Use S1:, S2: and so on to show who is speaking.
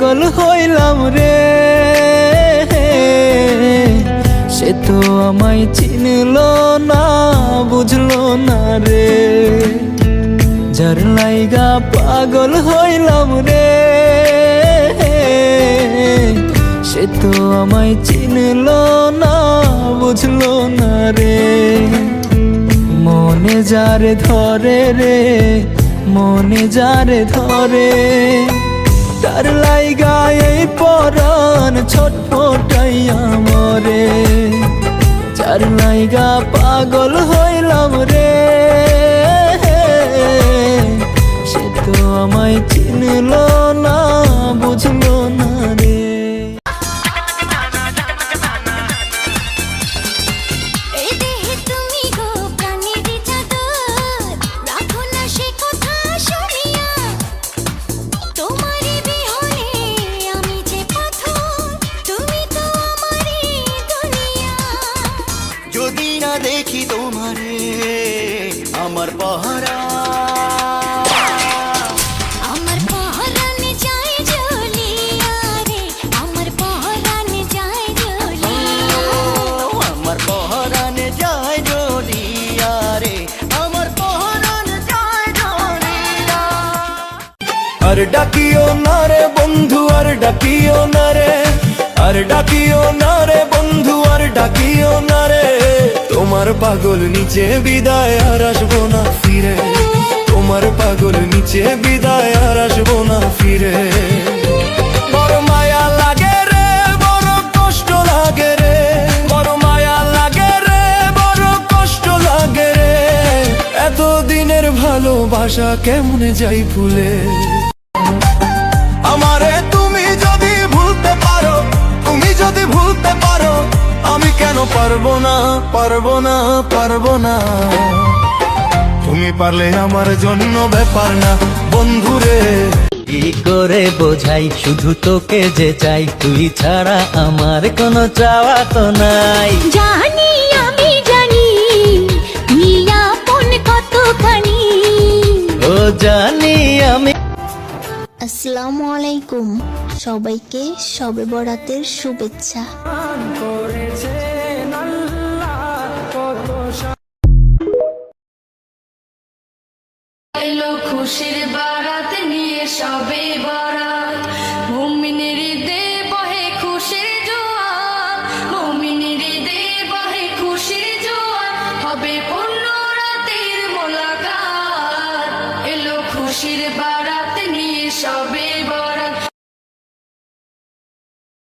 S1: পাগল হইলাম রে, সে তো আমায় চিনলো না, বুঝলো না রে। যার লাইগা পাগল হইলাম রে, সে তো আমায় চিনলো না, বুঝলো না রে। মনে যারে ধরে রে, মনে যারে ধরে, তার লাইগা এই পরাণ ছটফটাইয়া মরে। যার লাইগা পাগল হইলাম রে, সে তো আমায় চিনলো না, বুঝলো না রে।
S2: যদি না দেখি তোমারে আমার পহরা,
S3: আমার পহরানে যায় জ্বলিয়া রে, আমার পহরানে যায় জ্বলিয়া,
S2: আমার পহরানে যায় জ্বলিয়া রে, আমার পহরানে যায় জ্বলিয়া। আর ডাকিও না রে বন্ধু, আর ডাকিও না রে, আর ডাকিও না রে বন্ধু, আর ডাকিও না রে। তোমার পাগল নিচে বিদায় আর আসবো না ফিরে, তোমার পাগল নিচে বিদায় আর আসবো না ফিরে। বড় মায়া লাগে রে, বড় কষ্ট লাগে রে, বড় মায়া লাগে রে, বড় কষ্ট লাগে রে। এতদিনের ভালোবাসা কেমনে যাই ভুলে। আমারে তুমি যদি ভুলতে পারো, তুমি যদি ভুলতে পারো, আমি কেন পারবো না, পারবো না, পারবো না। তুমি পারলে আমার জন্য ব্যাপার না বন্ধুরে।
S1: কি করে বোঝাই শুধু তোকে যে চাই, তুই ছাড়া আমার কোনো চাওয়া তো নাই।
S3: জানি আমি জানি তুই আপন কতখানি।
S1: ও জানি আমি।
S3: আসসালামু আলাইকুম, সবাইকে শবে বরাতের শুভেচ্ছা।
S4: এলো খুশির বারাত নিয়ে সবে বরাত, মুমিনের ঈদে বহে খুশির জোয়ার, মুমিনের ঈদে বহে খুশির জোয়ার, হবে পূর্ণ রাতের মোলাকাত। এলো খুশির বারাত নিয়ে সবে